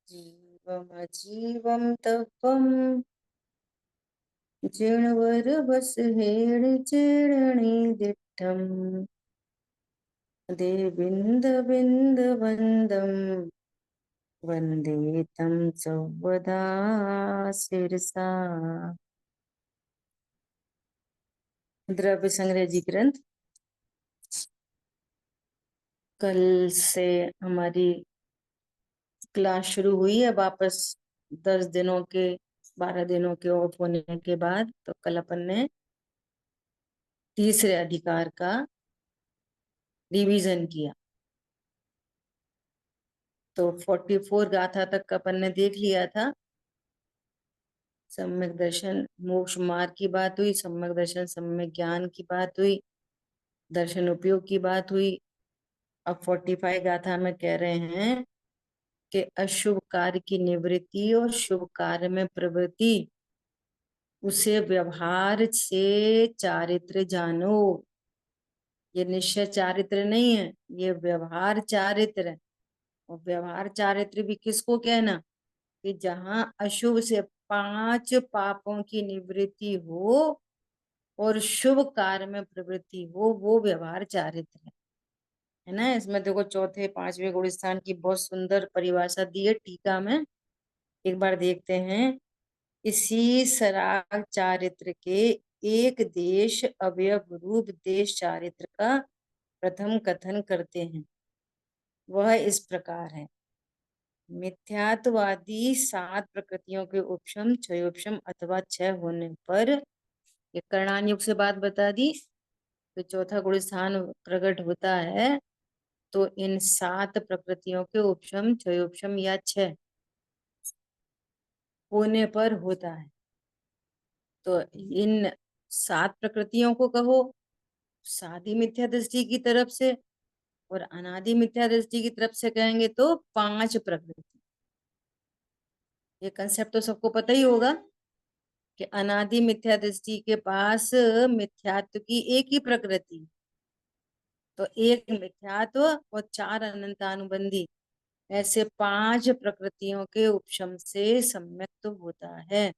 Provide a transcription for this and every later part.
जीवमजीवं तत्त्वं जिणवरवस हेळ चेळणे दिट्ठम् देविन्दविन्दवन्दं वन्दे तं सौवदा शिरसा। द्रव्य संग्रह जी ग्रंथ। कल से हमारी क्लास शुरू हुई है वापस 10 दिनों के 12 दिनों के ऑफ होने के बाद। तो कल अपन ने तीसरे अधिकार का रिवीजन किया। तो 44 गाथा तक अपन ने देख लिया था। सम्यक दर्शन मोक्ष मार्ग की बात हुई, सम्यक दर्शन सम्यक ज्ञान की बात हुई, दर्शन उपयोग की बात हुई। अब 45 गाथा में कह रहे हैं कि अशुभ कार्य की निवृत्ति और शुभ कार्य में प्रवृत्ति, उसे व्यवहार से चारित्र जानो। ये निश्चय चारित्र नहीं है, ये व्यवहार चारित्र है। और व्यवहार चारित्र भी किसको कहना, कि जहां अशुभ से 5 पापों की निवृत्ति हो और शुभ कार्य में प्रवृत्ति हो, वो व्यवहार चारित्र है ना। इसमें देखो चौथे 5वें गुण स्थान की बहुत सुंदर परिभाषा दी है टीका में, एक बार देखते हैं। इसी सराग चारित्र के एक देश अवयव रूप देश चारित्र का प्रथम कथन करते हैं। वह इस प्रकार है। मिथ्यात्वादी 7 प्रकृतियों के उपशम क्षयोपशम अथवा क्षय होने पर, ये कर्णान युग से बात बता दी। तो चौथा गुण स्थान प्रकट होता है तो इन 7 प्रकृतियों के उपशम क्षयोपशम या क्षय होने पर होता है। तो इन 7 प्रकृतियों को कहो सादी मिथ्या दृष्टि की तरफ से, और अनादि मिथ्या दृष्टि की तरफ से कहेंगे तो 5 प्रकृति। ये कंसेप्ट तो सबको पता ही होगा कि अनादि मिथ्या दृष्टि के पास मिथ्यात्व की एक ही प्रकृति, तो एक मिथ्यात्व और 4 अनंतानुबंधी, ऐसे 5 प्रकृतियों के उपशम से सम्यक तो होता है,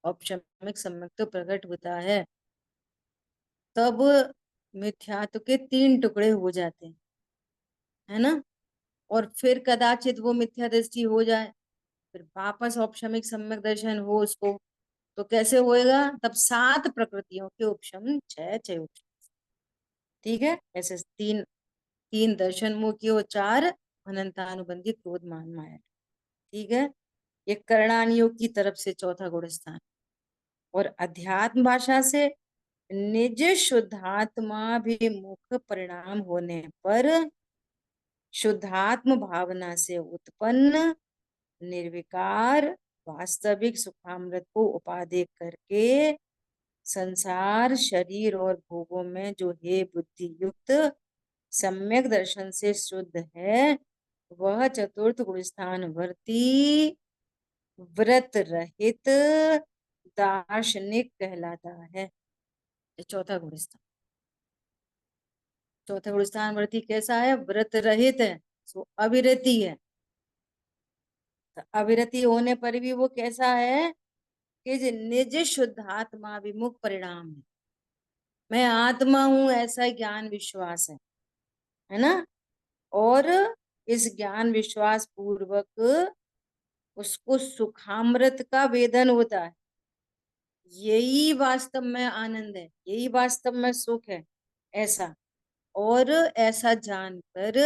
औपशमिक सम्यक तो प्रकट होता है। तब मिथ्यात्व के 3 टुकड़े हो जाते हैं, है ना। और फिर कदाचित वो मिथ्या दृष्टि हो जाए, फिर वापस औपशमिक सम्यक दर्शन हो उसको, तो कैसे होएगा, तब 7 प्रकृतियों के उपशम छह छह उपशम। ठीक है, ऐसे तीन तीन दर्शन मुख्य और 4 अनंतानुबंधी क्रोध मान माया। ठीक है, ये कर्णान योग की तरफ से चौथा गुण स्थान। और अध्यात्म भाषा से निज शुद्धात्माभिमुख परिणाम होने पर शुद्धात्म भावना से उत्पन्न निर्विकार वास्तविक सुखामृत को उपादेय करके संसार शरीर और भोगों में जो हे बुद्धि युक्त सम्यक दर्शन से शुद्ध है, वह चतुर्थ गुण स्थान वर्ती व्रत रहित दार्शनिक कहलाता है। चौथा गुण स्थान, चौथा गुण स्थान वर्ती कैसा है, व्रत रहित है, सो अविरति है। तो अविरति होने पर भी वो कैसा है, कि निज शुद्धात्मा विमुख परिणाम है। मैं आत्मा हूं ऐसा ज्ञान विश्वास है ना। और इस ज्ञान विश्वास पूर्वक उसको सुखामृत का वेदन होता है। यही वास्तव में आनंद है, यही वास्तव में सुख है, ऐसा। और ऐसा जानकर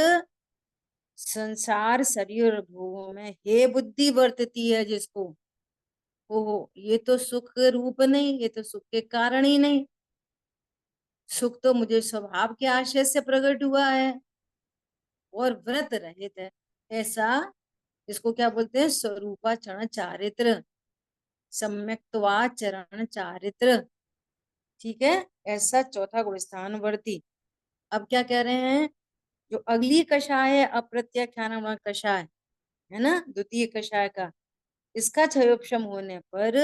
संसार शरीर और भोगों में हे बुद्धि वर्तती है जिसको, वो ये तो सुख रूप नहीं, ये तो सुख के कारण ही नहीं। सुख तो मुझे स्वभाव के आशय से प्रकट हुआ है और व्रत रहित है, ऐसा। इसको क्या बोलते हैं, स्वरूपाचरण चारित्र, सम्यक्त्वाचरण चारित्र। ठीक है, ऐसा चौथा गुण स्थान वर्ती। अब क्या कह रहे हैं, जो अगली कषाय है अप्रत्याख्यान कषाय, है ना, द्वितीय कषाय का, इसका क्षयोपशम होने पर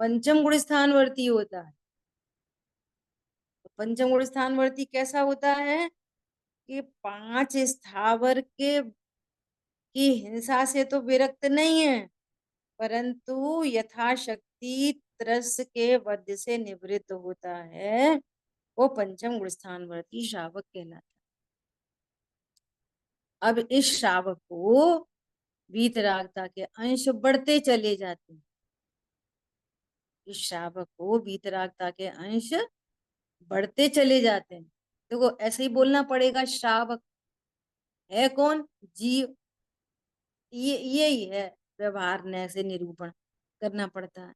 पंचम गुण स्थान वर्ती होता है। पंचम गुण स्थानवर्ती कैसा होता है कि 5 स्थावर के की हिंसा से तो विरक्त नहीं है, परंतु यथाशक्ति त्रस के वध से निवृत्त होता है, वो पंचम गुण स्थानवर्ती श्रावक कहलाता है। अब इस श्रावक को वीतरागता के अंश बढ़ते चले जाते हैं। इस श्रावक को वीतरागता के अंश बढ़ते चले जाते हैं। देखो ऐसे ही बोलना पड़ेगा, श्रावक है कौन? जीव। ये ही है, व्यवहार ने से निरूपण करना पड़ता है।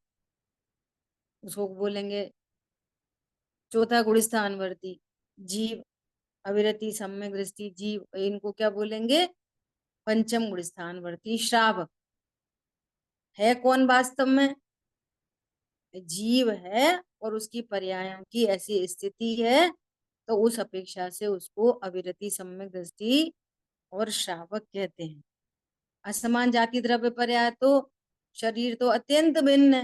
उसको बोलेंगे चौथा गुण स्थानवर्ती जीव, अविरति सम्यक दृष्टि जीव, इनको क्या बोलेंगे? पंचम गुण स्थानवर्ती श्रावक। है कौन वास्तव में? जीव है, और उसकी पर्यायों की ऐसी स्थिति है, तो उस अपेक्षा से उसको अविरति सम्यक दृष्टि और श्रावक कहते हैं। असमान जाति द्रव्य पर्याय तो शरीर तो अत्यंत भिन्न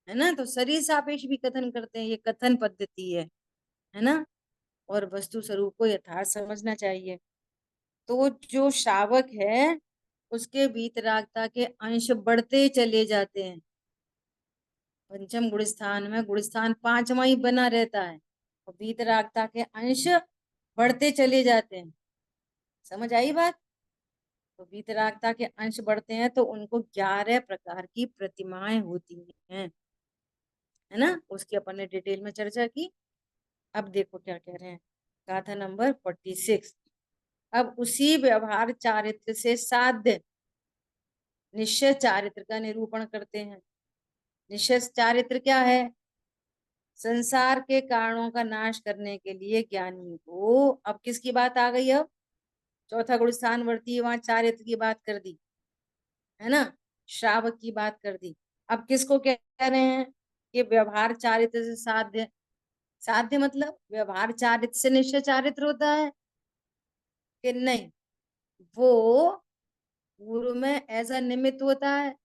है ना, तो शरीर सापेक्ष भी कथन करते हैं, ये कथन पद्धति है ना। और वस्तु स्वरूप को यथार्थ समझना चाहिए। तो जो श्रावक है उसके वीतरागता के अंश बढ़ते चले जाते हैं। पंचम गुण स्थान में गुण स्थान 5वां ही बना रहता है, और वीतरागता के अंश बढ़ते चले जाते हैं। समझ आई बात? तो वीतरागता के अंश बढ़ते हैं तो उनको 11 प्रकार की प्रतिमाएं होती हैं, है ना। उसकी अपन ने डिटेल में चर्चा की। अब देखो क्या कह रहे हैं, गाथा नंबर 46। अब उसी व्यवहार चारित्र से साध्य निश्चय चारित्र का निरूपण करते हैं। निश्चय चारित्र क्या है? संसार के कारणों का नाश करने के लिए ज्ञानी को, अब किसकी बात आ गई? अब चौथा गुण स्थानवर्ती वहां चारित्र की बात कर दी, है ना, श्रावक की बात कर दी। अब किसको कह रहे हैं कि व्यवहार चारित्र से साध्य? साध्य मतलब व्यवहार चारित्र से निश्चय चारित्र होता है कि नहीं? वो पूर्व में एज अ निमित्त होता है,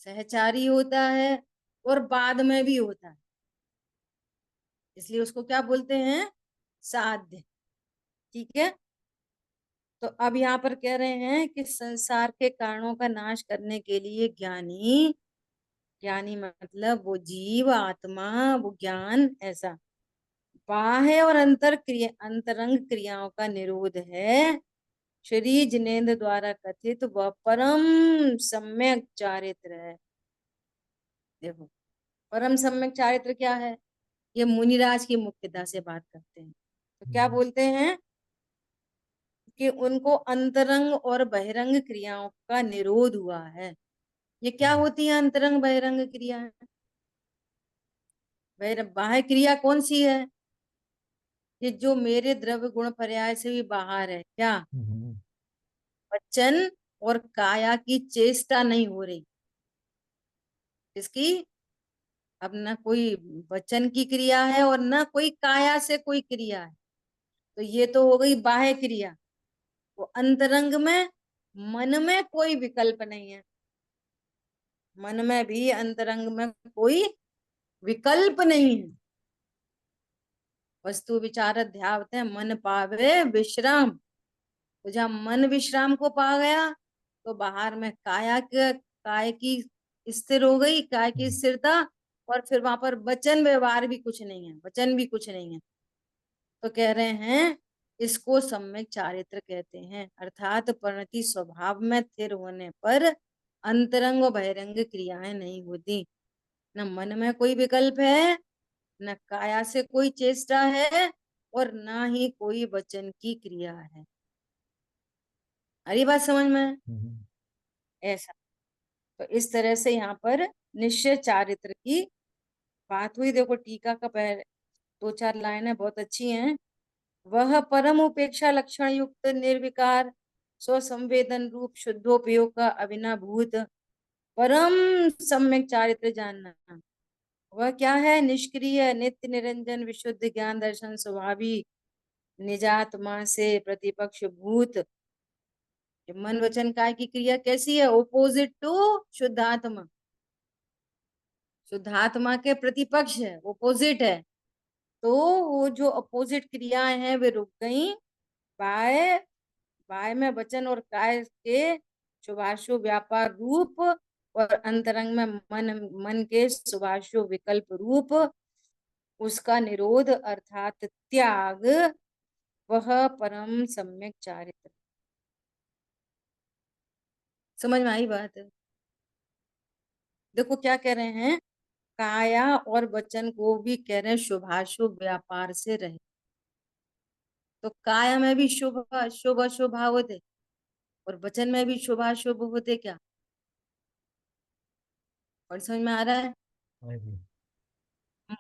सहचारी होता है, और बाद में भी होता है, इसलिए उसको क्या बोलते हैं? साध्य। ठीक है। तो अब यहाँ पर कह रहे हैं कि संसार के कारणों का नाश करने के लिए ज्ञानी, ज्ञानी मतलब वो जीव आत्मा, वो ज्ञान ऐसा बाह्य और अंतरंग क्रियाओं का निरोध है। श्री जिनेन्द्र द्वारा कथित वह परम सम्यक चारित्र है। देखो परम सम्यक चारित्र क्या है? ये मुनिराज की मुख्यता से बात करते हैं। तो क्या बोलते हैं कि उनको अंतरंग और बहिरंग क्रियाओं का निरोध हुआ है। ये क्या होती है अंतरंग बहिरंग क्रिया? बाह्य क्रिया कौन सी है? ये जो मेरे द्रव्य गुण पर्याय से भी बाहर है, क्या? वचन और काया की चेष्टा नहीं हो रही। इसकी अब ना कोई वचन की क्रिया है और ना कोई काया से कोई क्रिया है, तो ये तो हो गई बाह्य क्रिया। वो अंतरंग में मन में कोई विकल्प नहीं है, मन में भी अंतरंग में कोई विकल्प नहीं है। वस्तु विचार ध्यावत है मन पावे विश्राम। तो जहाँ मन विश्राम को पा गया तो बाहर में काय की स्थिर हो गई, काय की स्थिरता, और फिर वहां पर वचन व्यवहार भी कुछ नहीं है, वचन भी कुछ नहीं है। तो कह रहे हैं इसको सम्यक चारित्र कहते हैं, अर्थात परिणति स्वभाव में स्थिर होने पर अंतरंग और बहिरंग क्रियाएं नहीं होती। न मन में कोई विकल्प है, न काया से कोई चेष्टा है, और ना ही कोई वचन की क्रिया है। अरे बात समझ में? ऐसा। तो इस तरह से यहाँ पर निश्चय चारित्र की बात हुई। देखो टीका का पहले 2-4 लाइनें बहुत अच्छी हैं। वह परम उपेक्षा लक्षण युक्त निर्विकार स्वसंवेदन रूप शुद्धोपयोग का अविनाभूत परम सम्यक चारित्र जानना। वह क्या है? निष्क्रिय नित्य निरंजन विशुद्ध ज्ञान दर्शन स्वभावी निजात्मा से प्रतिपक्ष भूत। मन वचन काय की क्रिया कैसी है? ओपोजिट टू शुद्धात्मा, शुद्धात्मा के प्रतिपक्ष है, ओपोजिट है। तो वो जो अपोजिट क्रियाएं हैं वे रुक गई। बाय बाय में वचन और काय के शुभाशुभ व्यापार रूप और अंतरंग में मन के शुभाशुभ विकल्प रूप उसका निरोध अर्थात त्याग, वह परम सम्यक चारित्र। समझ में आई बात है? देखो क्या कह रहे हैं, काया और वचन को भी कह रहे हैं शुभाशुभ व्यापार से रहे। तो काया में भी शुभ शुभ अशुभ भाव होते और वचन में भी शुभाशुभ होते क्या? और समझ में आ रहा है? हाँ जी।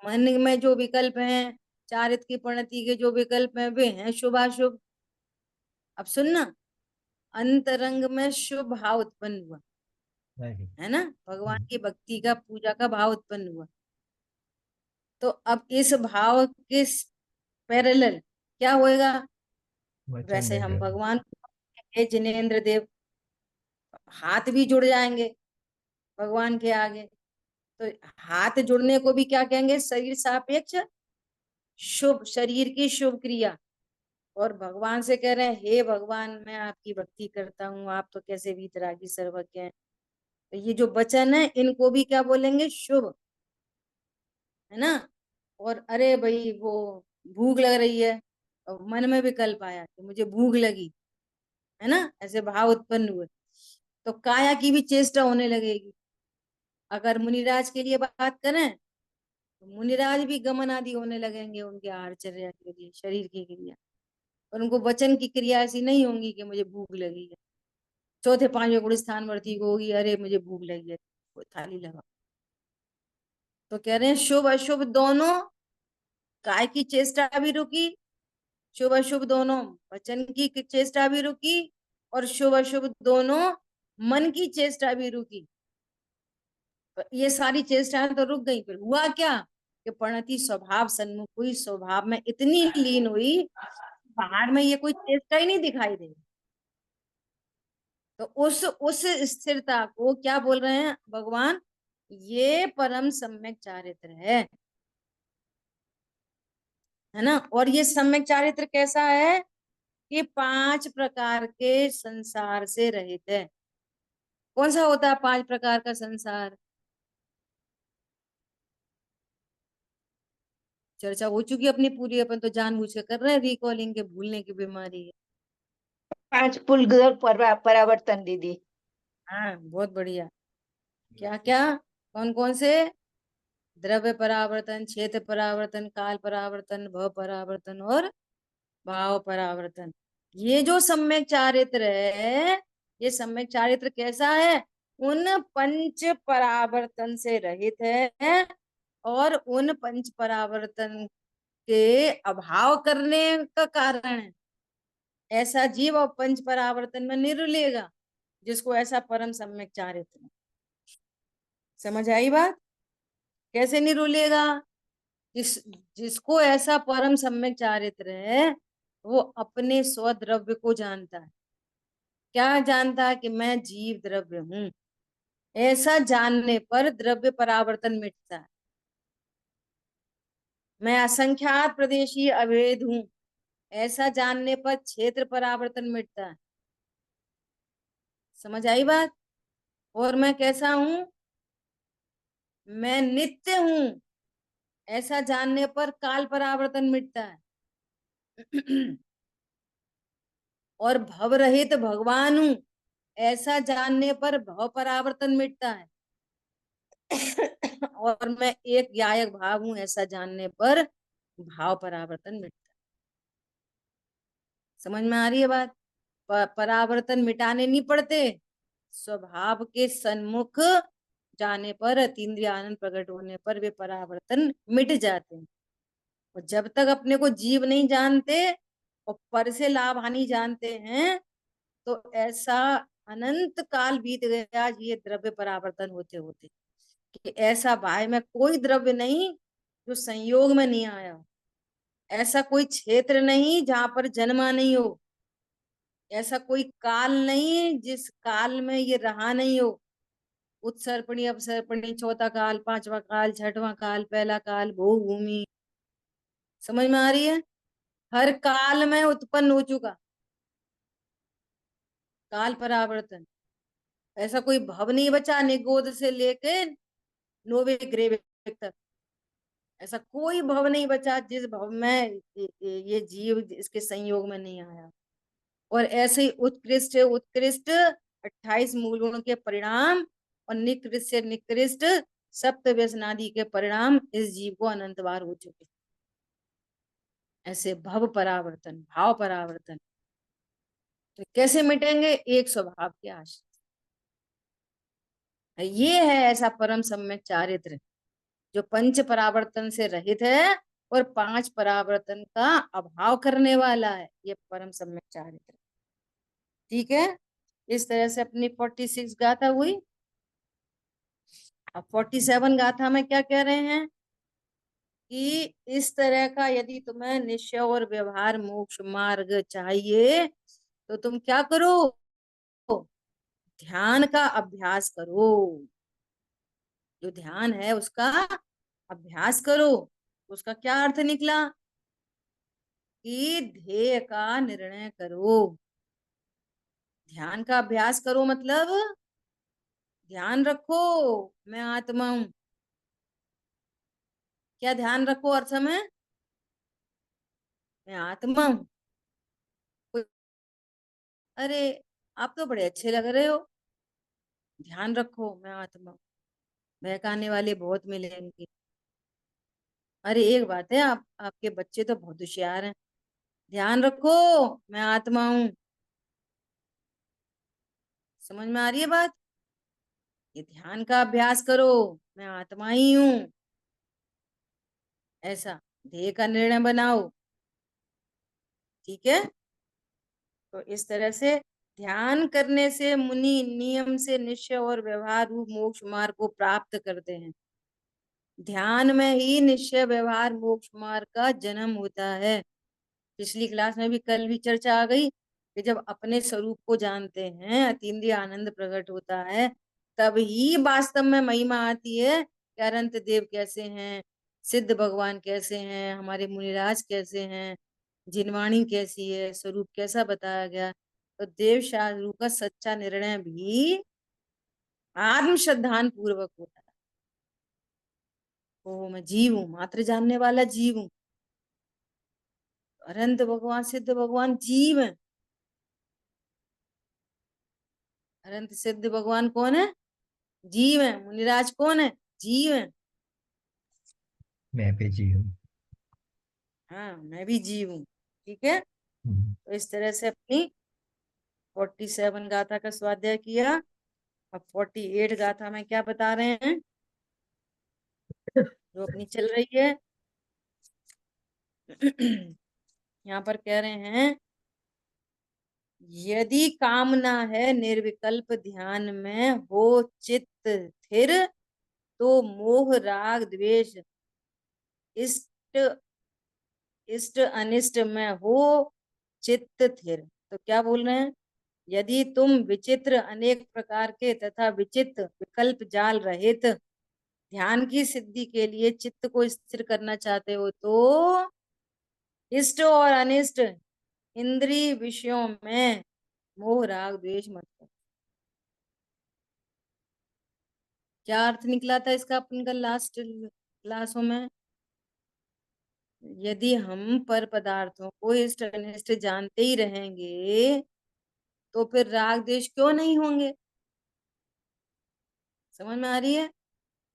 मन में जो विकल्प हैं, चारित्र की परिणति के जो विकल्प हैं वे हैं शुभाशुभ। अब सुनना, अंतरंग में शुभ भाव उत्पन्न हुआ, हाँ जी। है ना, भगवान की भक्ति का पूजा का भाव उत्पन्न हुआ। तो अब इस भाव के पैरेलल क्या होएगा? वचन वैसे में हम जो। भगवान को हे जिनेन्द्र देव, हाथ भी जुड़ जाएंगे भगवान के आगे। तो हाथ जुड़ने को भी क्या कहेंगे? शरीर सापेक्ष शुभ, शरीर की शुभ क्रिया। और भगवान से कह रहे हैं हे भगवान मैं आपकी भक्ति करता हूँ, आप तो कैसे वीतरागी सर्वज्ञ हैं। तो ये जो वचन है इनको भी क्या बोलेंगे? शुभ, है ना। और अरे भाई वो भूख लग रही है, और मन में विकल्प आया कि मुझे भूख लगी, है ना, ऐसे भाव उत्पन्न हुए, तो काया की भी चेष्टा होने लगेगी। अगर मुनिराज के लिए बात करें तो मुनिराज भी गमन आदि होने लगेंगे उनके आहारचर्या के लिए, शरीर की क्रिया। और उनको वचन की क्रिया ऐसी नहीं होंगी कि मुझे भूख लगी है। चौथे पांचवें गुण स्थान वर्ती को होगी अरे मुझे भूख लगी है, कोई थाली लगा। तो कह रहे हैं शुभ अशुभ दोनों, काय की चेष्टा भी रुकी, शुभ अशुभ दोनों वचन की चेष्टा भी रुकी, और शुभ अशुभ दोनों मन की चेष्टा भी रुकी। तो ये सारी चेष्टाएं तो रुक गई। फिर हुआ क्या कि परिणति स्वभाव सन्मुख हुई, स्वभाव में इतनी लीन हुई, बाहर में ये कोई चेष्टा ही नहीं दिखाई दे। तो उस स्थिरता को क्या बोल रहे हैं भगवान? ये परम सम्यक चारित्र है ना। और ये सम्यक चारित्र कैसा है? कि 5 प्रकार के संसार से रहित है। कौन सा होता है 5 प्रकार का संसार? चर्चा हो चुकी है अपनी पूरी, अपन तो जानबूझ के कर रहे हैं रिकॉलिंग के, भूलने की बीमारी है। 5 पुल परावर्तन दीदी। हाँ बहुत बढ़िया। क्या क्या? कौन कौन से? द्रव्य परावर्तन, क्षेत्र परावर्तन, काल परावर्तन, भव परावर्तन और भाव परावर्तन। ये जो सम्यक चारित्र है, ये सम्यक चारित्र कैसा है? उन 5 परावर्तन से रहित है, और उन 5 परावर्तन के अभाव करने का कारण है। ऐसा जीव और 5 परावर्तन में नहीं रुलेगा जिसको ऐसा परम सम्यक चारित्र है। समझ आई बात? कैसे नहीं रुलेगा? जिस जिसको ऐसा परम सम्यक चारित्र है वो अपने स्वद्रव्य को जानता है। क्या जानता है? कि मैं जीव द्रव्य हूं। ऐसा जानने पर द्रव्य परावर्तन मिटता है। मैं असंख्यात प्रदेशी अभेद हूं, ऐसा जानने पर क्षेत्र परावर्तन मिटता है। समझ आई बात? और मैं कैसा हूं? मैं नित्य हूं, ऐसा जानने पर काल परावर्तन मिटता है। और भव रहित भगवान हूं, ऐसा जानने पर भव परावर्तन मिटता है। और मैं एक गायक भाव हूं, ऐसा जानने पर भाव परावर्तन मिटता है। समझ में आ रही है बात? परावर्तन मिटाने नहीं पड़ते, स्वभाव के सन्मुख जाने पर, अतीन्द्रिय आनंद प्रकट होने पर वे परावर्तन मिट जाते हैं। और जब तक अपने को जीव नहीं जानते और पर से लाभ हानि जानते हैं, तो ऐसा अनंत काल बीत गया ये द्रव्य परावर्तन होते होते, कि ऐसा बाह्य में कोई द्रव्य नहीं जो संयोग में नहीं आया हो, ऐसा कोई क्षेत्र नहीं जहां पर जन्मा नहीं हो, ऐसा कोई काल नहीं जिस काल में ये रहा नहीं हो। उत्सर्पणी अपसर्पणी, चौथा काल, पांचवा काल, छठवां काल, पहला काल, भू भूमि, समझ में आ रही है? हर काल में उत्पन्न हो चुका, काल परावर्तन। ऐसा कोई भव नहीं बचा निगोद से लेके नोवे ग्रेव तक। ऐसा कोई भव नहीं बचा जिस भव में ये जीव इसके संयोग में नहीं आया। और ऐसे ही उत्कृष्ट उत्कृष्ट 28 मूल गुणों के परिणाम और निकृष्ट से निकृष्ट सप्त व्यसनादि के परिणाम इस जीव को अनंत बार हो चुके। ऐसे भव परावर्तन, भाव परावर्तन तो कैसे मिटेंगे? एक स्वभाव के आश्रय। ये है ऐसा परम सम्यक चारित्र जो पंच परावर्तन से रहित है और 5 परावर्तन का अभाव करने वाला है। ये परम सम्यक चारित्र। ठीक है, इस तरह से अपनी 46 गाथा हुई। अब 47 गाथा में क्या कह रहे हैं कि इस तरह का यदि तुम्हें निश्चय और व्यवहार मोक्ष मार्ग चाहिए तो तुम क्या करो? ध्यान का अभ्यास करो। जो ध्यान है उसका अभ्यास करो। उसका क्या अर्थ निकला कि ध्येय का निर्णय करो। ध्यान का अभ्यास करो मतलब ध्यान रखो मैं आत्मा हूं। क्या ध्यान रखो अर्थ में? मैं आत्मा हूं। अरे आप तो बड़े अच्छे लग रहे हो। ध्यान रखो मैं आत्मा हूं। बहकाने वाले बहुत मिलेंगे। अरे एक बात है, आप आपके बच्चे तो बहुत होशियार हैं। ध्यान रखो मैं आत्मा हूं। समझ में आ रही है बात? ये ध्यान का अभ्यास करो, मैं आत्मा ही हूं। ऐसा ध्येय का निर्णय बनाओ। ठीक है, तो इस तरह से ध्यान करने से मुनि नियम से निश्चय और व्यवहार रूप मोक्ष मार्ग को प्राप्त करते हैं। ध्यान में ही निश्चय व्यवहार मोक्ष मार्ग का जन्म होता है। पिछली क्लास में भी कल भी चर्चा आ गई कि जब अपने स्वरूप को जानते हैं अतीन्द्रिय आनंद प्रकट होता है तब ही वास्तव में महिमा आती है कि अनंत देव कैसे हैं, सिद्ध भगवान कैसे हैं, हमारे मुनिराज कैसे हैं, जिनवाणी कैसी है, स्वरूप कैसा बताया गया। तो देव शास्त्रों का सच्चा निर्णय भी आत्म श्रद्धान पूर्वक होता है। ओ मैं जीव हूँ, मात्र जानने वाला जीव हूँ। अनंत भगवान सिद्ध भगवान जीव है। अनंत सिद्ध भगवान कौन है? जीव है। मुनिराज कौन है? जीव है। मैं भी जी हूँ। हाँ मैं भी जीव हूँ। ठीक है, तो इस तरह से अपनी 47 गाथा का स्वाध्याय किया। अब 48 गाथा में क्या बता रहे हैं जो अपनी चल रही है। यहाँ पर कह रहे हैं यदि कामना है निर्विकल्प ध्यान में हो चित्त स्थिर तो मोह राग द्वेष इष्ट इष्ट अनिष्ट में हो चित्त स्थिर। तो क्या बोल रहे हैं? यदि तुम विचित्र अनेक प्रकार के तथा विचित्र विकल्प जाल रहित ध्यान की सिद्धि के लिए चित्त को स्थिर करना चाहते हो तो इष्ट और अनिष्ट इंद्रिय विषयों में मोह राग द्वेष मत करो। क्या अर्थ निकला था इसका अपन का लास्ट क्लासों में? यदि हम पर पदार्थों को इष्ट अनिष्ट जानते ही रहेंगे तो फिर राग द्वेष क्यों नहीं होंगे? समझ में आ रही है?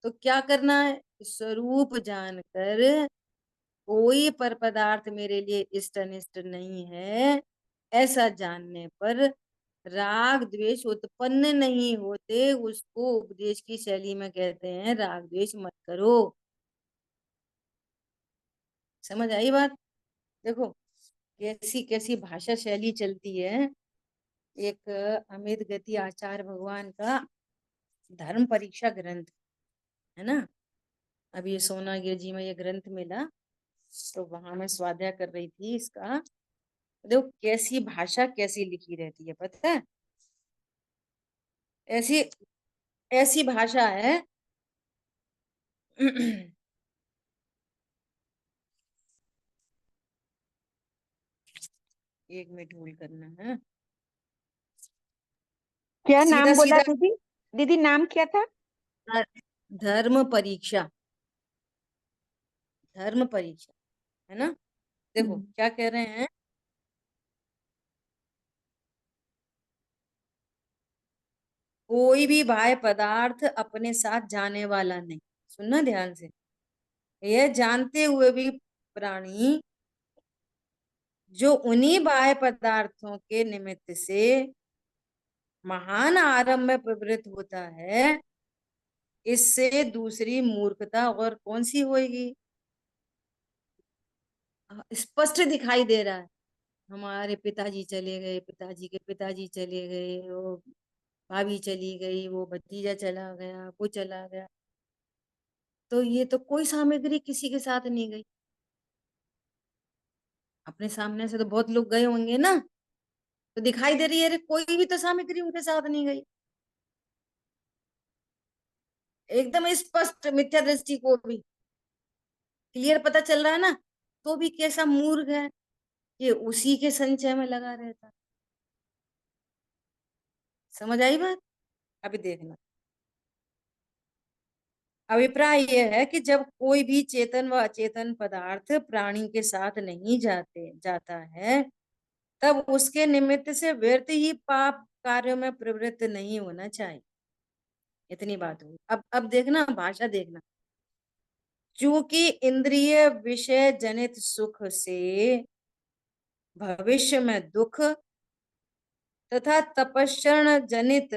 तो क्या करना है? स्वरूप जानकर कोई पर पदार्थ मेरे लिए इष्ट अनिष्ट नहीं है ऐसा जानने पर राग द्वेष उत्पन्न नहीं होते। उसको उपदेश की शैली में कहते हैं राग द्वेष मत करो। समझ आई बात? देखो कैसी कैसी भाषा शैली चलती है। एक अमित गति आचार्य भगवान का धर्म परीक्षा ग्रंथ है ना। अब ये सोनागिर जी में ये ग्रंथ मिला तो वहां मैं स्वाध्याय कर रही थी इसका। देखो कैसी भाषा कैसी लिखी रहती है पता है। ऐसी ऐसी भाषा है एक मिनट होल्ड करना है। क्या सीधा नाम बोला सीधा दीदी? दीदी नाम क्या था? धर्म परीक्षा, धर्म परीक्षा, है ना। देखो क्या कह रहे हैं, कोई भी बाह्य पदार्थ अपने साथ जाने वाला नहीं। सुनना ध्यान से, यह जानते हुए भी प्राणी जो उन्हीं बाह्य पदार्थों के निमित्त से महान आरंभ में प्रवृत्त होता है, इससे दूसरी मूर्खता और कौन सी होगी। स्पष्ट दिखाई दे रहा है, हमारे पिताजी चले गए, पिताजी के पिताजी चले गए, वो भाभी चली गई, वो भतीजा चला गया, वो चला गया, तो ये तो कोई सामग्री किसी के साथ नहीं गई। अपने सामने से तो बहुत लोग गए होंगे ना, तो दिखाई दे रही है, अरे कोई भी तो सामग्री उनके साथ नहीं गई। एकदम स्पष्ट मिथ्या दृष्टि को भी क्लियर पता चल रहा है ना, तो भी कैसा मूर्ख है, ये उसी के संचय में लगा रहता। समझ आई बात। अभी देखना, अभिप्राय यह है कि जब कोई भी चेतन व अचेतन पदार्थ प्राणी के साथ नहीं जाता है, तब उसके निमित्त से व्यर्थ ही पाप कार्यों में प्रवृत्त नहीं होना चाहिए। इतनी बात हुई। अब देखना भाषा देखना, चूंकि इंद्रिय विषय जनित सुख से भविष्य में दुख तथा तपस्रण जनित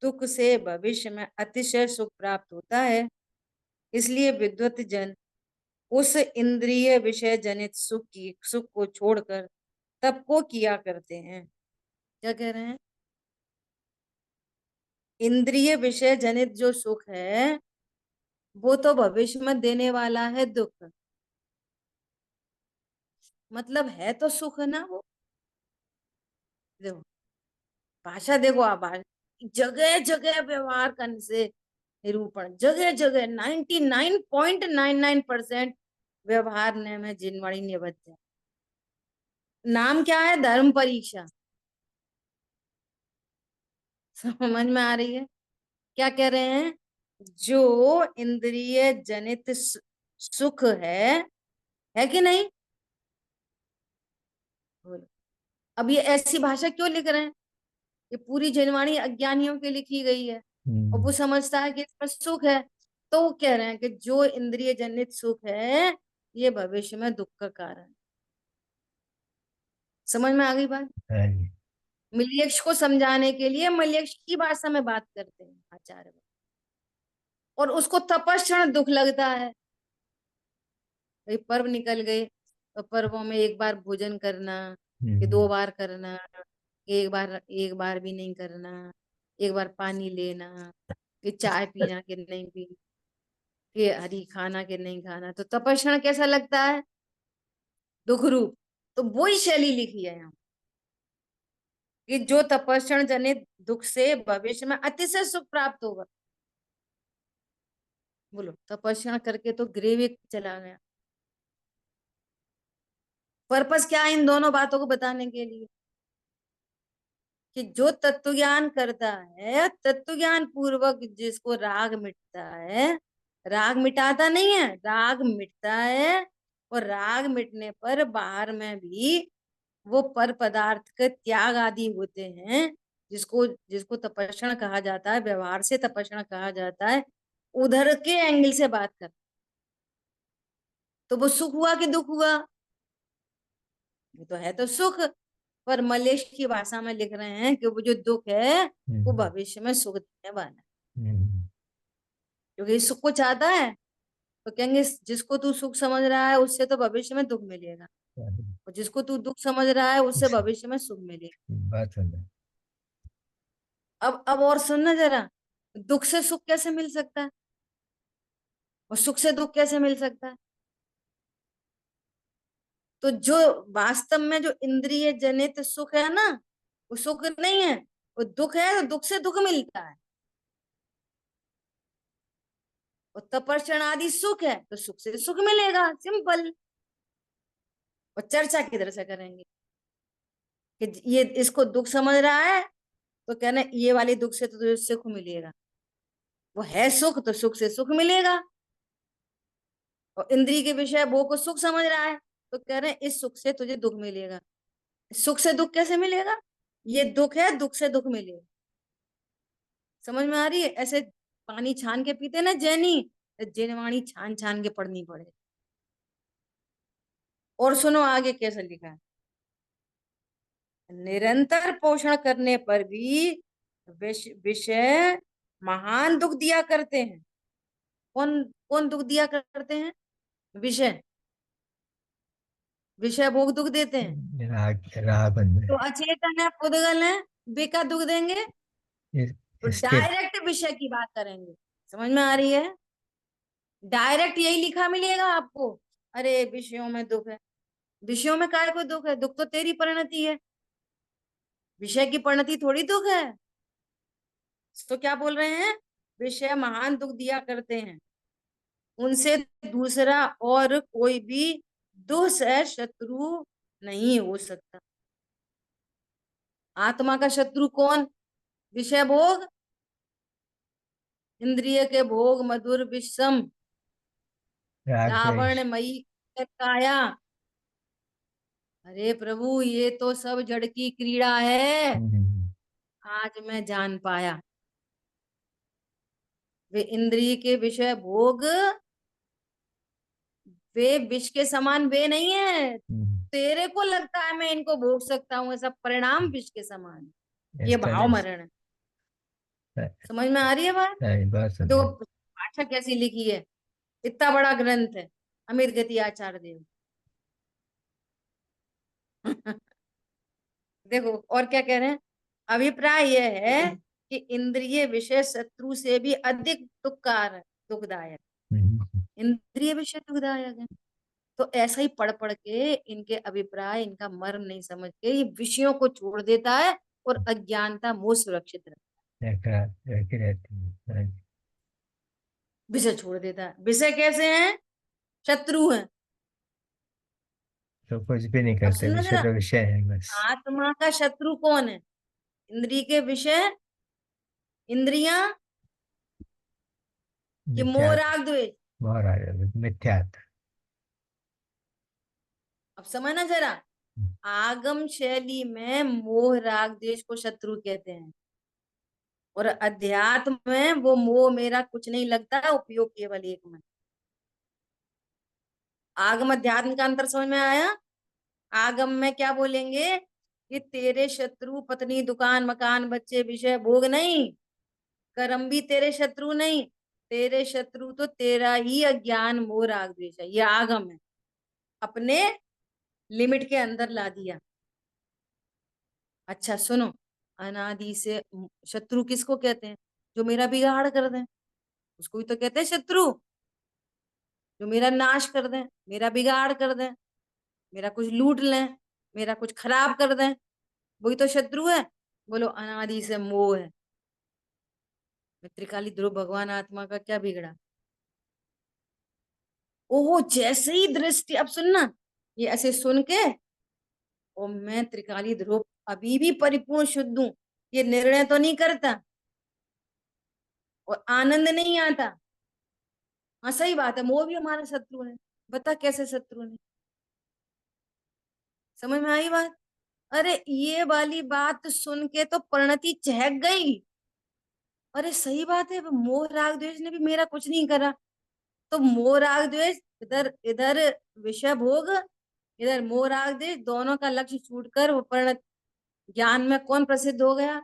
दुख से भविष्य में अतिशय सुख प्राप्त होता है, इसलिए विद्वत जन उस इंद्रिय विषय जनित सुख को छोड़कर तप को किया करते हैं। क्या कह रहे हैं, इंद्रिय विषय जनित जो सुख है वो तो भविष्य में देने वाला है दुख, मतलब है तो सुख ना वो। देखो भाषा देखो, आप जगह जगह व्यवहार करने से निरूपण, जगह जगह 99.99% व्यवहार ने में जिनवाणी निबद्ध है। नाम क्या है, धर्म परीक्षा। समझ में आ रही है क्या कह रहे हैं, जो इंद्रिय जनित सुख है कि नहीं। बोलो। अब ये ऐसी भाषा क्यों लिख रहे हैं, ये पूरी जनवाणी अज्ञानियों के लिखी गई है, और वो समझता है कि इसमें सुख है, तो वो कह रहे हैं कि जो इंद्रिय जनित सुख है ये भविष्य में दुख का कारण है। समझ में आ गई बात। हाँ जी। मलयक्ष को समझाने के लिए मलयक्ष की भाषा में बात करते हैं आचार्य, और उसको तपस्क्षण दुख लगता है। भाई पर्व निकल गए, तो पर्वों में एक बार भोजन करना कि दो हम्म, बार करना, एक बार भी नहीं करना, एक बार पानी लेना, कि चाय पीना कि नहीं पीना, कि हरी खाना कि नहीं खाना, तो तपस्या कैसा लगता है, दुख रूप। तो वही शैली लिखी है यहाँ, कि जो तपस्या जनित दुख से भविष्य में अतिशय सुख प्राप्त होगा। बोलो, तपस्या करके तो ग्रेव चला गया। पर्पस क्या है इन दोनों बातों को बताने के लिए, कि जो तत्व ज्ञान करता है, तत्व ज्ञान पूर्वक जिसको राग मिटता है, राग मिटाता नहीं है, राग मिटता है, और राग मिटने पर बाहर में भी वो पर पदार्थ के त्याग आदि होते हैं, जिसको जिसको तपस्या कहा जाता है, व्यवहार से तपस्या कहा जाता है, उधर के एंगल से बात कर, तो वो सुख हुआ कि दुख हुआ, वो तो है तो सुख। पर मलेश की भाषा में लिख रहे हैं कि वो जो दुख है वो हम्म, भविष्य में सुख देने वाला है, हम्म, क्योंकि सुख को चाहता है, तो कहेंगे जिसको तू सुख समझ रहा है उससे तो भविष्य में दुख मिलेगा, और जिसको तू दुख समझ रहा है उससे उस भविष्य में सुख मिलेगा। बात सुन रहे। अब और सुनना जरा, दुख से सुख कैसे मिल सकता है, और सुख से दुख कैसे मिल सकता है। तो जो वास्तव में जो इंद्रिय जनित सुख है ना, वो सुख नहीं है, वो दुख है, तो दुख से दुख मिलता है। और तपस्या आदि सुख है, तो सुख से सुख मिलेगा, सिंपल। और चर्चा किधर से करेंगे, कि ये इसको दुख समझ रहा है, तो कहना ये वाले दुख से तो तुझे सुख मिलेगा। वो है सुख, तो सुख से सुख मिलेगा। और इंद्रिय के विषय भोग को सुख समझ रहा है, तो कह रहे हैं इस सुख से तुझे दुख मिलेगा। सुख से दुख कैसे मिलेगा? ये दुख है, दुख से दुख मिलेगा। समझ में आ रही है? ऐसे पानी छान के पीते ना जैनी, तो जैनवाणी छान छान के पढ़नी पड़े। और सुनो आगे कैसे लिखा है। निरंतर पोषण करने पर भी विषय महान दुख दिया करते हैं। कौन कौन दुख दिया करते हैं? विषय। विषय भोग दुख देते हैं। राग राग बंद तो है। अचेतन है, पुद्गल है, वे का दुख देंगे? तो इसके डायरेक्ट विषय की बात करेंगे। समझ में आ रही है? डायरेक्ट यही लिखा मिलेगा आपको। अरे विषयों में दुख है। विषयों में काय को दुख है? दुख तो तेरी परिणति है, विषय की परिणति थोड़ी दुख है। तो क्या बोल रहे हैं? विषय महान दुख दिया करते हैं, उनसे दूसरा और कोई भी दुसह शत्रु नहीं हो सकता। आत्मा का शत्रु कौन? विषय भोग, इंद्रिय के भोग, मधुर विषम, राग द्वेष। लावण्यमयी काया। अरे प्रभु, ये तो सब जड़ की क्रीड़ा है। हम्म, आज मैं जान पाया। वे इंद्रिय के विषय भोग, वे विष के समान वे नहीं है। हम्म, तेरे को लगता है मैं इनको भोग सकता हूँ, ऐसा परिणाम विष के समान है। ये इसका भाव नहीं। मरण है। समझ में आ रही है बात? नहीं, बात तो सुंदर। भाषा कैसी लिखी है, इतना बड़ा ग्रंथ है अमित गति आचार्य देव। देखो और क्या कह रहे हैं। अभिप्राय यह है कि इंद्रिय विषय शत्रु से भी अधिक दुखकार, दुखदायक। हम्म, इंद्रिय विषय दुखदायक है। तो ऐसा ही पढ़ पढ़ के इनके अभिप्राय, इनका मर्म नहीं समझ के ये विषयों को छोड़ देता है और अज्ञानता मोह सुरक्षित रहता रखी रहती है। हाँ, है। विषय छोड़ देता है। विषय कैसे हैं? शत्रु हैं। तो कुछ भी नहीं अब करते, सुनना विषय जरा, तो विषय है बस। आत्मा का शत्रु कौन है? इंद्रिय के विषय, इंद्रियां, कि मोह मिथ्यात्व। राग द्वेष? बहुत आ जाए मिथ्यात्व। अब समझना जरा, आगम शैली में मोह राग द्वेष को शत्रु कहते हैं, और अध्यात्म में वो मोह मेरा कुछ नहीं लगता, उपयोग केवल एक में। आगम अध्यात्म का अंतर समझ में आया? आगम में क्या बोलेंगे कि तेरे शत्रु पत्नी, दुकान, मकान, बच्चे, विषय भोग नहीं, कर्म भी तेरे शत्रु नहीं। तेरे शत्रु तो तेरा ही अज्ञान, मोह राग द्वेष है। ये आगम है, अपने लिमिट के अंदर ला दिया। अच्छा सुनो, अनादि से शत्रु किसको कहते हैं? जो मेरा बिगाड़ कर दे, उसको भी तो कहते हैं शत्रु। जो मेरा नाश कर दे, मेरा बिगाड़ कर दे, मेरा कुछ लूट लें, मेरा कुछ खराब कर दें, वही तो शत्रु है। बोलो अनादि से मोह है। त्रिकाली ध्रुव भगवान आत्मा का क्या बिगड़ा? ओहो, जैसे ही दृष्टि, अब सुनना, ये ऐसे सुन के, ओ मैं त्रिकाली ध्रुव अभी भी परिपूर्ण शुद्ध हूं, ये निर्णय तो नहीं करता और आनंद नहीं आता। हाँ सही बात है, मोह भी हमारा शत्रु है। बता कैसे शत्रु नहीं? समझ में आई बात? अरे ये वाली बात सुन के तो परिणति चहक गई। अरे सही बात है, मोह राग द्वेष ने भी मेरा कुछ नहीं करा। तो मोह राग द्वेष, इधर इधर विषय भोग, इधर मोह राग द्वेष, दोनों का लक्ष्य छूटकर वो परिणत ज्ञान में कौन प्रसिद्ध हो गया?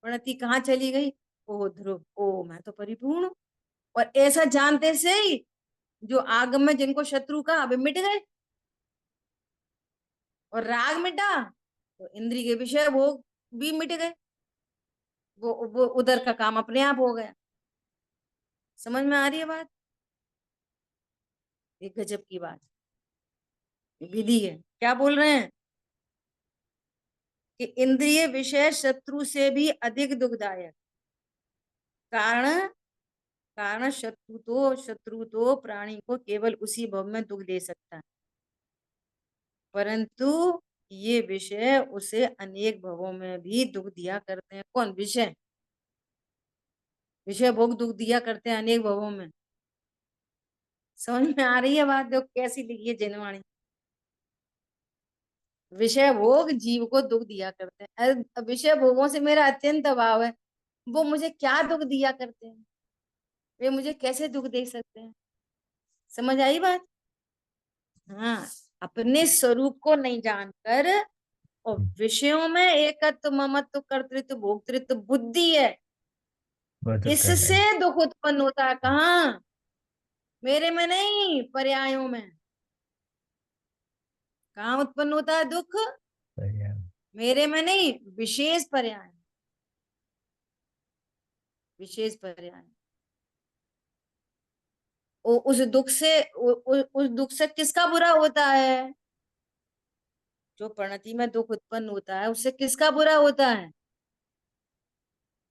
परिणति कहाँ चली गई? ओ ध्रुव, ओ मैं तो परिपूर्ण हूँ। और ऐसा जानते से ही जो आगम में जिनको शत्रु का, अब मिट गए। और राग मिटा तो इंद्रिय के विषय भोग भी मिट गए। वो उधर का काम अपने आप हो गया। समझ में आ रही है बात? एक गजब की बात, विधि है। क्या बोल रहे हैं कि इंद्रिय विषय शत्रु से भी अधिक दुखदायक। कारण, कारण शत्रु तो प्राणी को केवल उसी भव में दुख दे सकता है, परंतु ये विषय उसे अनेक भवों में भी दुख दिया करते हैं। कौन? विषय। विषय भोग दुख दिया करते हैं अनेक भवों में। समझ में आ रही है बात? देखो कैसी लिखी है जिनवाणी। विषय भोग जीव को दुख दिया करते हैं। अरे विषय भोगों से मेरा अत्यंत अभाव है, वो मुझे क्या दुख दिया करते हैं, वे मुझे कैसे दुख दे सकते हैं। समझ आई बात? हाँ, अपने स्वरूप को नहीं जानकर और विषयों में एकत्व ममत्व कर्तृत्व भोक्तृत्व बुद्धि है, वो तो कर रहे इससे दुख उत्पन्न होता है। कहाँ? मेरे में नहीं, पर्यायों में। कहाँ उत्पन्न होता है दुख? हैं। मेरे में नहीं, विशेष पर्याय। विशेष पर्याय। उस दुख से उस दुख से किसका बुरा होता है? जो प्रणति में दुख उत्पन्न होता है उससे किसका बुरा होता है?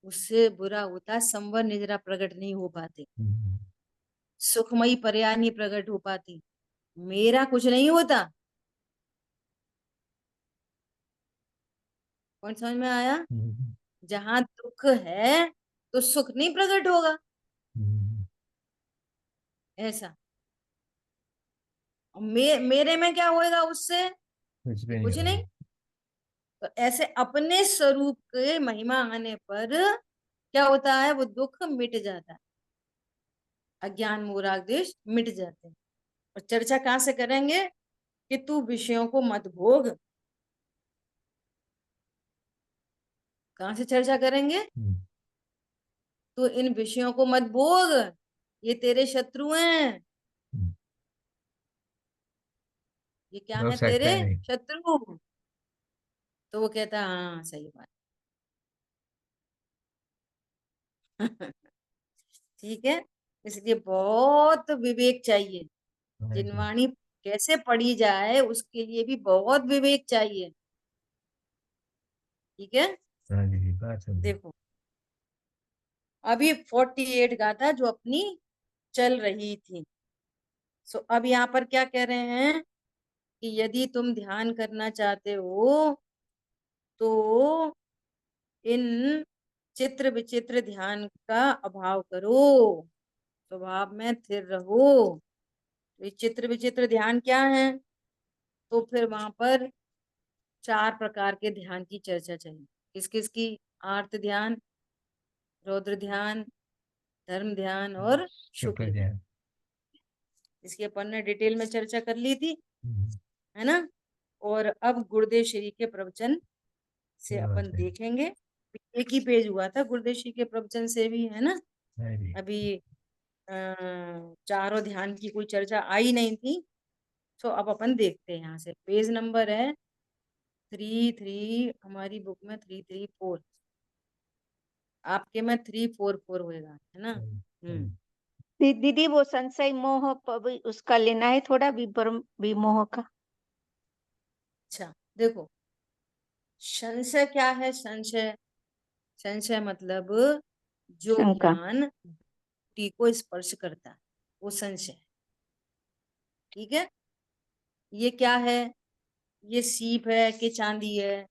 उससे बुरा होता है संवर निद्रा प्रकट नहीं हो पाती, सुखमयी पर्याय नहीं प्रकट हो पाती, मेरा कुछ नहीं होता। कौन समझ में आया? जहां दुख है तो सुख नहीं प्रकट होगा, ऐसा। और मेरे में क्या होएगा उससे? कुछ भी नहीं कुछ होगा। नहीं। तो ऐसे अपने स्वरूप के महिमा आने पर क्या होता है? वो दुख मिट जाता है, अज्ञान मोराग देश मिट जाते हैं। और चर्चा कहाँ से करेंगे? कि तू विषयों को मत भोग। कहाँ से चर्चा करेंगे? तू इन विषयों को मत भोग, ये तेरे शत्रु हैं। ये क्या रोक है? तेरे सकता नहीं। शत्रु। तो वो कहता है हाँ सही बात। ठीक है। इसलिए बहुत विवेक चाहिए। हाँ जी। जिनवाणी कैसे पढ़ी जाए उसके लिए भी बहुत विवेक चाहिए। ठीक है। हाँ जी, बात समझी। देखो अभी 48 गाथा जो अपनी चल रही थी। सो अब यहाँ पर क्या कह रहे हैं कि यदि तुम ध्यान करना चाहते हो तो इन चित्र विचित्र ध्यान का अभाव करो, स्वभाव में स्थिर रहो। तो ये चित्र विचित्र ध्यान क्या है? तो फिर वहां पर 4 प्रकार के ध्यान की चर्चा चाहिए। किस किस की? आर्त ध्यान, रौद्र ध्यान, धर्म ध्यान और शुक्र शुक्ल ध्यान। ध्यान। इसकी अपन ने डिटेल में चर्चा कर ली थी, हम्म, है ना। और अब गुरुदेव श्री के प्रवचन से ये बात अपन है। देखेंगे। एक ही पेज हुआ था गुरुदेव श्री के प्रवचन से भी, है ना। हाँ जी। अभी चारों ध्यान की कोई चर्चा आई नहीं थी। तो अब अपन देखते हैं, यहाँ से पेज नंबर है 33, हमारी बुक में 334, आपके में 344 होएगा, है ना। हाँ, दीदी वो संशय मोह उसका लेना है थोड़ा, विभ्रम विमोह का। अच्छा देखो, संशय क्या है? संशय, संशय मतलब जो शंका। ज्ञान बुद्धि को स्पर्श करता है वो संशय है। ठीक है। ये क्या है? ये सीप है कि चांदी है?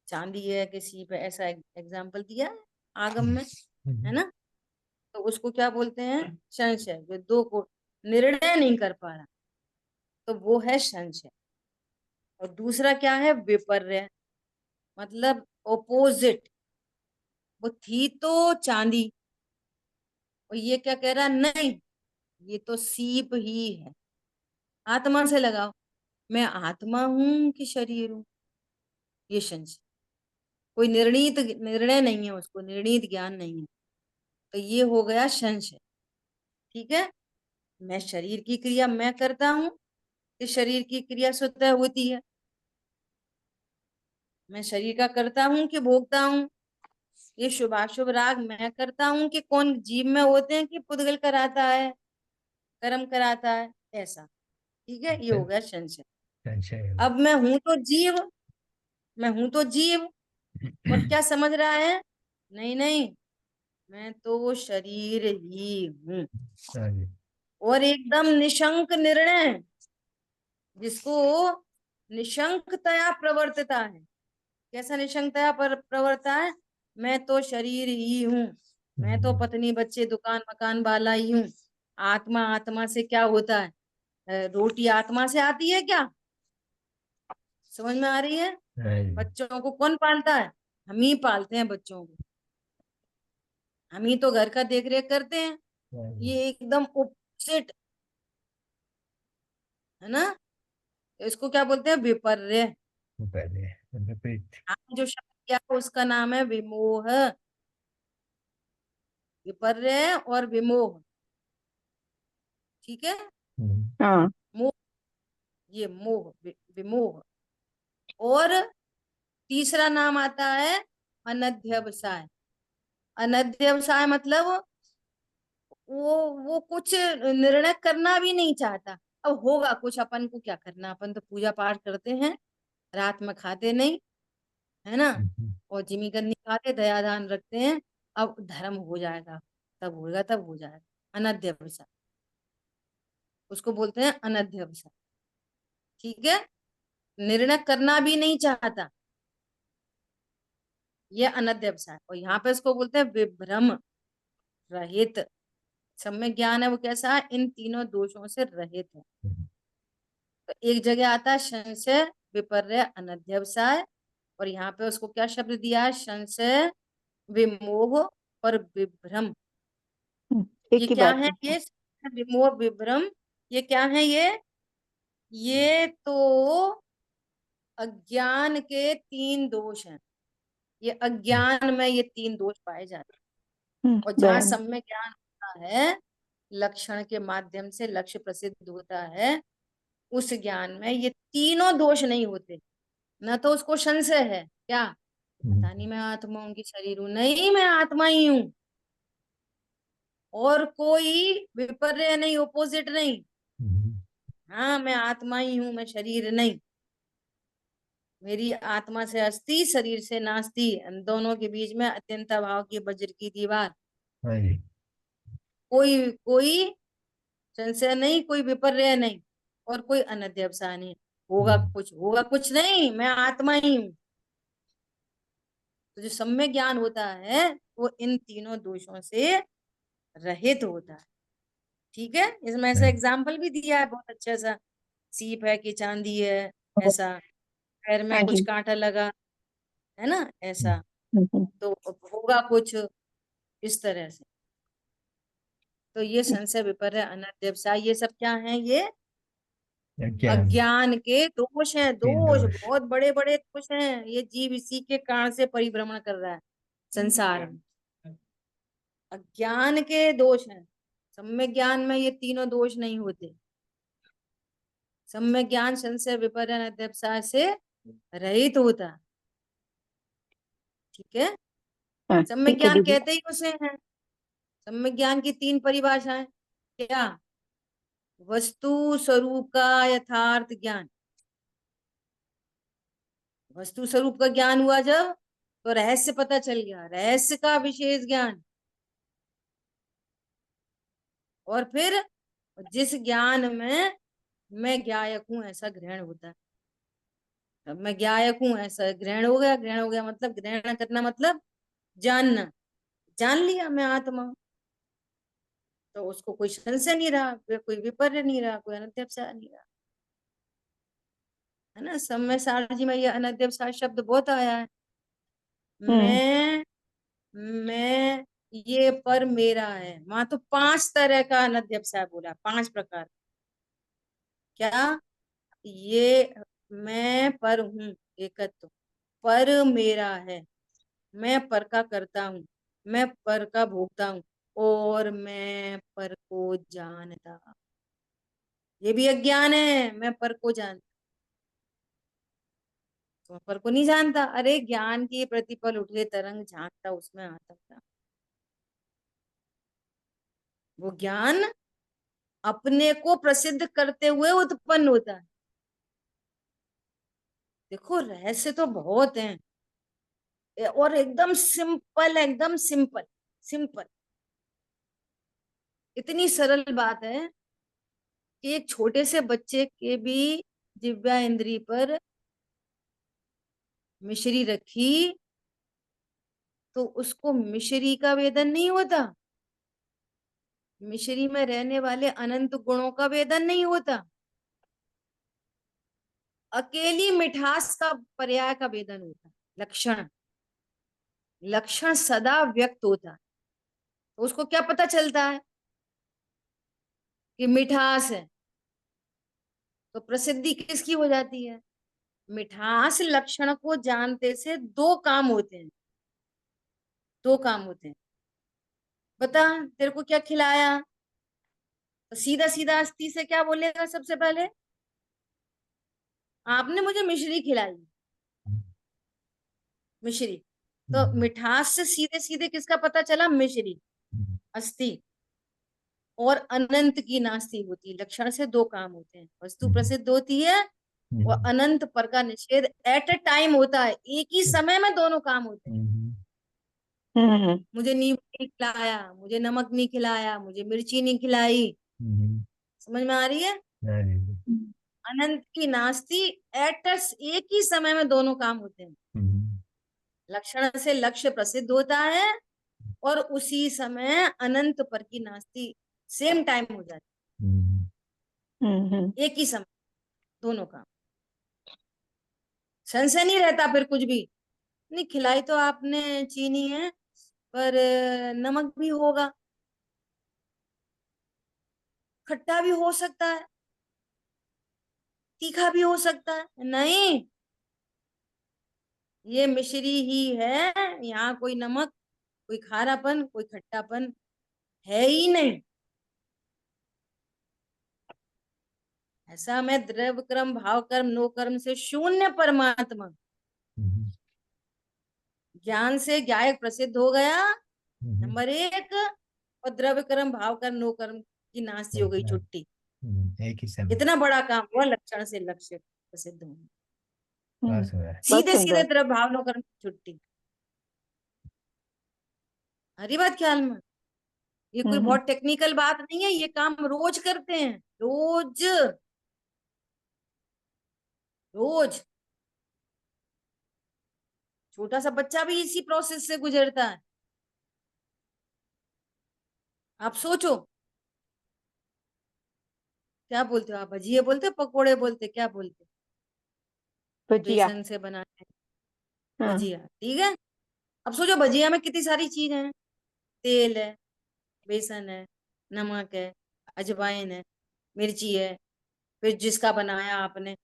चांदी है कि सीप है, ऐसा एग्जाम्पल दिया है आगम में, है ना। तो उसको क्या बोलते हैं? संशय। जो दो को निर्णय नहीं कर पा रहा तो वो है संशय। और दूसरा क्या है? विपर्य, मतलब ओपोजिट। वो थी तो चांदी और ये क्या कह रहा? नहीं, ये तो सीप ही है। आत्मा से लगाओ, मैं आत्मा हूं कि शरीर हूं? ये संशय। कोई निर्णीत निर्णय नहीं है, उसको निर्णीत ज्ञान नहीं है, तो ये हो गया संशय। ठीक है। मैं शरीर की क्रिया मैं करता हूँ कि शरीर की क्रिया स्वतः होती है? मैं शरीर का करता हूँ कि भोगता हूँ? ये शुभाशुभ राग मैं करता हूँ कि कौन जीव में होते हैं कि पुद्गल कराता है, कर्म कराता है, ऐसा। ठीक है, ये हो गया संशय। संशय है। अब मैं हूं तो जीव, मैं हूं तो जीव, और क्या समझ रहा है? नहीं नहीं, मैं तो शरीर ही हूँ। हाँ जी। और एकदम निशंक निर्णय, जिसको निशंकतया प्रवर्तिता है। कैसा निशंकतया प्रवर्ता है? मैं तो शरीर ही हूँ, मैं तो पत्नी बच्चे दुकान मकान वाला ही हूँ। आत्मा, आत्मा से क्या होता है? रोटी आत्मा से आती है क्या? समझ में आ रही है? हाँ जी, बच्चों को कौन पालता है? हम ही पालते हैं बच्चों को, हम ही तो घर का देख रेख करते हैं। हाँ जी, ये एकदम ऑपोजिट है ना। इसको क्या बोलते हैं? विपर्य। वो पहले विपरीत। आपने जो शब्द किया उसका नाम है विमोह। विपर्य और विमोह, ठीक है। हाँ। मोह, ये मोह, विमोह। और तीसरा नाम आता है अनध्यवसाय। अनध्यवसाय मतलब वो कुछ निर्णय करना भी नहीं चाहता। अब होगा कुछ, अपन को क्या करना, अपन तो पूजा पाठ करते हैं, रात में खाते नहीं, है ना, और जिमी गन्नी खाते, दया दान रखते हैं। अब धर्म हो जाएगा, तब होगा, तब हो जाएगा। अनध्यवसाय, उसको बोलते हैं अनध्यवसाय, ठीक है। निर्णय करना भी नहीं चाहता, ये अनध्यवसाय। और यहाँ पे इसको बोलते हैं विभ्रम रहित। सम्यक ज्ञान है वो कैसा है? इन तीनों दोषों से रहित है। तो एक जगह आता है संशय, विपर्य, अनध्यवसाय, और यहाँ पे उसको क्या शब्द दिया है? संशय, विमोह और विभ्रम। ये एक ही क्या बात है? है। ये विमोह विभ्रम, ये क्या है? ये तो अज्ञान के तीन दोष हैं। ये अज्ञान में ये तीन दोष पाए जाते हैं। और जहां बराबर। सम्यक ज्ञान होता है, लक्षण के माध्यम से लक्ष्य प्रसिद्ध होता है, उस ज्ञान में ये तीनों दोष नहीं होते। न तो उसको संशय है क्या, पता नहीं मैं आत्मा हूं कि शरीर हूं, नहीं मैं आत्मा ही हूं। और कोई विपर्य नहीं, ओपोजिट नहीं, हाँ मैं आत्मा ही हूं, मैं शरीर नहीं। मेरी आत्मा से अस्थि, शरीर से नास्ति, इन दोनों के बीच में अत्यंत भाव की वज्र की दीवार। हाँ जी, कोई कोई संशय नहीं, कोई विपर्य नहीं, और कोई अनध्यवसाय नहीं। होगा कुछ, होगा कुछ नहीं, मैं आत्मा ही हूँ। तो जो सम्यक ज्ञान होता है वो इन तीनों दोषों से रहित होता है, ठीक है। इसमें ऐसा एग्जाम्पल भी दिया है बहुत अच्छा सा। सीप है कि चांदी है, ऐसा, पैर में हाँ कुछ जी। कांटा लगा, है ना, ऐसा। हम्म। तो होगा कुछ इस तरह से। तो ये संशय, विपर्य, अनध्यवसाय, ये सब क्या है? ये ज्ञान, अज्ञान के दोष हैं। तीन दोष दोष। बहुत बड़े बड़े दोष हैं। ये जीव इसी के कारण से परिभ्रमण कर रहा है संसार में। अज्ञान के दोष हैं। सम्यक ज्ञान में ये तीनों दोष नहीं होते। सम्यक ज्ञान संशय, विपर्य, अनध्यवसाय से रहित होता है, ठीक है। हाँ, सम्यक ठीक है ज्ञान दीदी। कहते ही उसे हैं। सम्यक ज्ञान की तीन परिभाषाएं क्या? वस्तु स्वरूप का यथार्थ ज्ञान। वस्तु स्वरूप का ज्ञान हुआ जब, तो रहस्य पता चल गया, रहस्य का विशेष ज्ञान। और फिर जिस ज्ञान में मैं ज्ञायक हूं ऐसा ग्रहण होता है। अब मैं ज्ञायक हूं ऐसा ग्रहण हो गया। ग्रहण हो गया मतलब, ग्रहण करना मतलब जानना। जान लिया मैं आत्मा हूं, तो उसको कोई संशय नहीं रहा, कोई विपर्य नहीं रहा, कोई अनध्यवसाय नहीं रहा, है ना। समय सारजी में ये अनध्यवसाय शब्द बहुत आया है। हम्म। मैं ये पर मेरा है। वहां तो 5 तरह का अनध्यवसाय बोला, 5 प्रकार। क्या? ये मैं पर हूं, एकत्व, पर मेरा है, मैं पर का करता हूँ, मैं पर का भोगता हूँ, और मैं पर को जानता। ये भी अज्ञान है, मैं पर को जानता, तो पर को नहीं जानता। अरे ज्ञान की प्रतिपल उठे तरंग झांकता उसमें आता था। वो ज्ञान अपने को प्रसिद्ध करते हुए उत्पन्न होता है। देखो रहस्य तो बहुत हैं, और एकदम सिंपल, एकदम सिंपल, सिंपल। इतनी सरल बात है कि एक छोटे से बच्चे के भी जिह्वा इंद्री पर मिश्री रखी तो उसको मिश्री का वेदन नहीं होता, मिश्री में रहने वाले अनंत गुणों का वेदन नहीं होता, अकेली मिठास का पर्याय का वेदन होता है। लक्षण, लक्षण सदा व्यक्त होता है, तो उसको क्या पता चलता है कि मिठास है, तो प्रसिद्धि किसकी हो जाती है? मिठास लक्षण को जानते से दो काम होते हैं, दो काम होते हैं। बता तेरे को क्या खिलाया, तो सीधा सीधा अस्थि से क्या बोलेगा सबसे पहले? आपने मुझे मिश्री खिलाई, मिश्री। तो मिठास से सीधे सीधे किसका पता चला? मिश्री, अस्थि। और अनंत की नास्ति होती, लक्षण से दो काम होते हैं, वस्तु प्रसिद्ध होती है और अनंत पर का निषेध एट अ टाइम होता है, एक ही समय में दोनों काम होते हैं। मुझे नींबू नहीं खिलाया, मुझे नमक नहीं खिलाया, मुझे मिर्ची नहीं खिलाई, समझ में आ रही है? अनंत की नास्ति एक ही समय में दोनों काम होते हैं, लक्षण से लक्ष्य प्रसिद्ध होता है और उसी समय अनंत पर की नास्ति सेम टाइम हो जाती है, एक ही समय दोनों काम। संशय नहीं रहता फिर कुछ भी नहीं, खिलाई तो आपने चीनी है पर नमक भी होगा, खट्टा भी हो सकता है, तीखा भी हो सकता है, नहीं ये मिश्री ही है, यहाँ कोई नमक, कोई खारापन, कोई खट्टापन है ही नहीं। ऐसा मैं द्रव्य कर्म भाव कर्म नो कर्म से शून्य परमात्मा ज्ञान से ज्ञायक प्रसिद्ध हो गया, नंबर एक, और द्रव्य कर्म भाव कर्म नो कर्म की नास्ती हो गई छुट्टी। एक ही समय। इतना बड़ा काम हुआ लक्षण से लक्ष्य प्रसिद्ध होना, बस हो रहा है। सीधे सीधे द्रव्य भाव नो कर्म की छुट्टी। हरी बात ख्याल में, ये कोई बहुत टेक्निकल बात नहीं है, ये काम रोज करते हैं, रोज रोज। छोटा सा बच्चा भी इसी प्रोसेस से गुजरता है। आप सोचो, क्या बोलते हो आप? भजिए बोलते हो, पकोड़े बोलते, क्या बोलते? भजिया। बेसन से बनाते हैं भजिया, ठीक है। अब सोचो भजिया में कितनी सारी चीजें हैं, तेल है, बेसन है, नमक है, अजवाइन है, मिर्ची है, फिर जिसका बनाया आपने,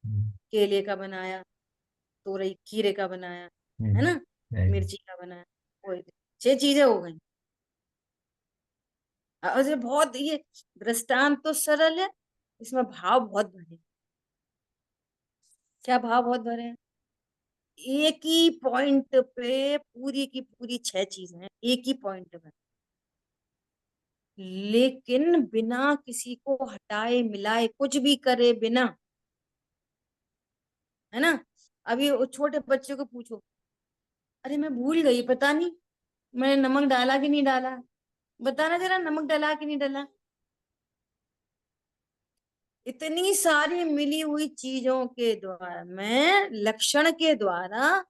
केले का बनाया, तोरई खीरे का बनाया, है ना, मिर्ची का बनाया, वो 6 चीजें हो गई। अरे बहुत ये दृष्टांत तो सरल है, इसमें भाव बहुत भरे। क्या भाव बहुत भरे हैं? एक ही पॉइंट पे पूरी की पूरी 6 चीजें हैं, एक ही पॉइंट पे, लेकिन बिना किसी को हटाए मिलाए, कुछ भी करे बिना, है ना। अभी वो छोटे बच्चे को पूछो, अरे मैं भूल गई, पता नहीं मैंने नमक डाला कि नहीं डाला, बताना जरा नमक डाला कि नहीं डाला। इतनी सारी मिली हुई चीजों के द्वारा में लक्षण के द्वारा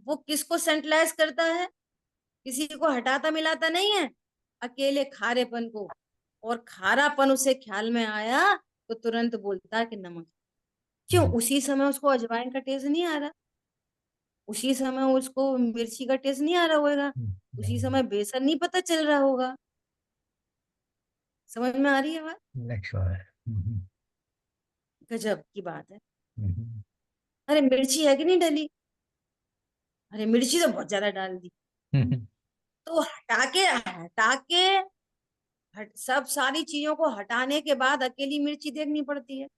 वो किसको सेंट्रलाइज करता है? किसी को हटाता मिलाता नहीं है, अकेले खारेपन को। और खारापन उसे ख्याल में आया तो तुरंत बोलता है कि नमक। क्यों? उसी समय उसको अजवाइन का टेस्ट नहीं आ रहा, उसी समय उसको मिर्ची का टेस्ट नहीं आ रहा होगा, उसी समय बेसन नहीं पता चल रहा होगा। समझ में आ रही है बात? गजब की बात है। अरे मिर्ची है कि नहीं डली? अरे मिर्ची तो बहुत ज्यादा डाल दी। तो सब सारी चीजों को हटाने के बाद अकेली मिर्ची देखनी पड़ती है।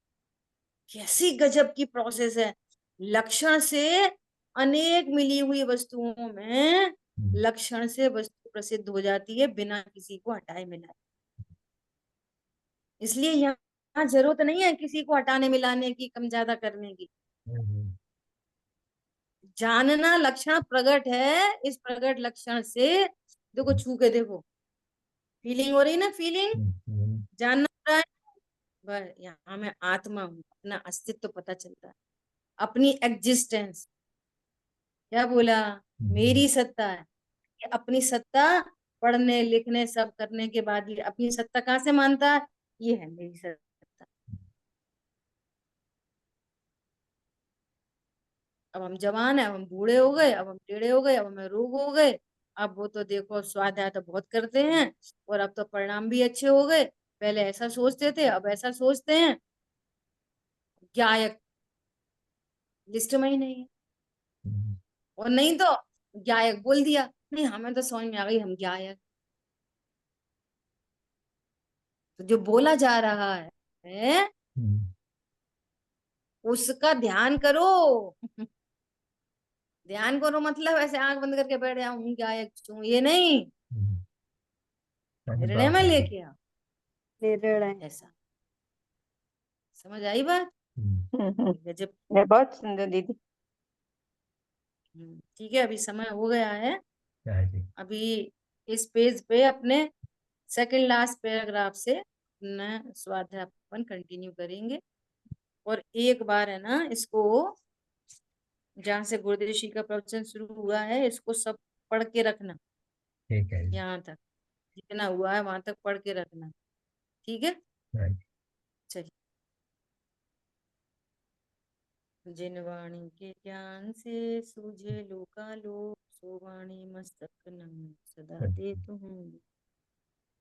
कैसी गजब की प्रोसेस है। लक्षण से अनेक मिली हुई वस्तुओं में लक्षण से वस्तु प्रसिद्ध हो जाती है बिना किसी को हटाए मिलाए। इसलिए यहाँ जरूरत नहीं है किसी को हटाने मिलाने की, कम ज्यादा करने की। जानना लक्षण प्रकट है, इस प्रकट लक्षण से देखो, छू के देखो, फीलिंग हो रही ना, फीलिंग, जानना हो रहा है, बस यहाँ मैं आत्मा हूँ, अपना अस्तित्व पता चलता है, अपनी एग्जिस्टेंस। क्या बोला? मेरी सत्ता है। ये अपनी सत्ता पढ़ने लिखने सब करने के बाद ये अपनी सत्ता कहाँ से मानता है? ये है मेरी सत्ता। अब हम जवान है, अब हम बूढ़े हो गए, अब हम टेढ़े हो गए, अब हमें रोग हो गए। अब वो तो देखो स्वाध्याय तो बहुत करते हैं, और अब तो परिणाम भी अच्छे हो गए। पहले ऐसा सोचते थे, अब ऐसा सोचते हैं। गायक लिस्ट में ही नहीं है। और नहीं तो गायक बोल दिया, नहीं हमें तो समझ में आ गई, हम गायक। तो जो बोला जा रहा है उसका ध्यान करो। ध्यान करो मतलब ऐसे आंख बंद करके बैठ जाऊं हूँ गायक हूँ, ये नहीं। निर्णय अनुभव में है। लेके आओ निर्णय। ऐसा। समझ आई बात? गजब। नहीं, बहुत सुंदर दीदी। ठीक है, अभी समय हो गया है। हाँ जी। अभी इस पेज पे अपने सेकंड लास्ट पैराग्राफ से अपना स्वाध्याय अपन कंटिन्यू करेंगे। और एक बार है ना इसको, जहाँ से गुरुदेव जी का प्रवचन शुरू हुआ है, इसको सब पढ़ के रखना। ठीक है जी। यहाँ तक जितना हुआ है वहां तक पढ़ के रखना। ठीक है, हाँ जी। चलिए। जिन वाणी के ज्ञान से सूझे लोकालोक, सो वाणी मस्तक नमन सदा दे तुम।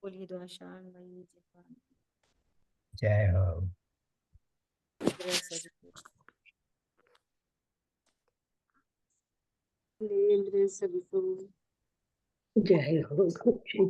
बोलिए द्वाशान मई जिपान जय हो। ग्रह सभी इंद्र सभी को जय हो।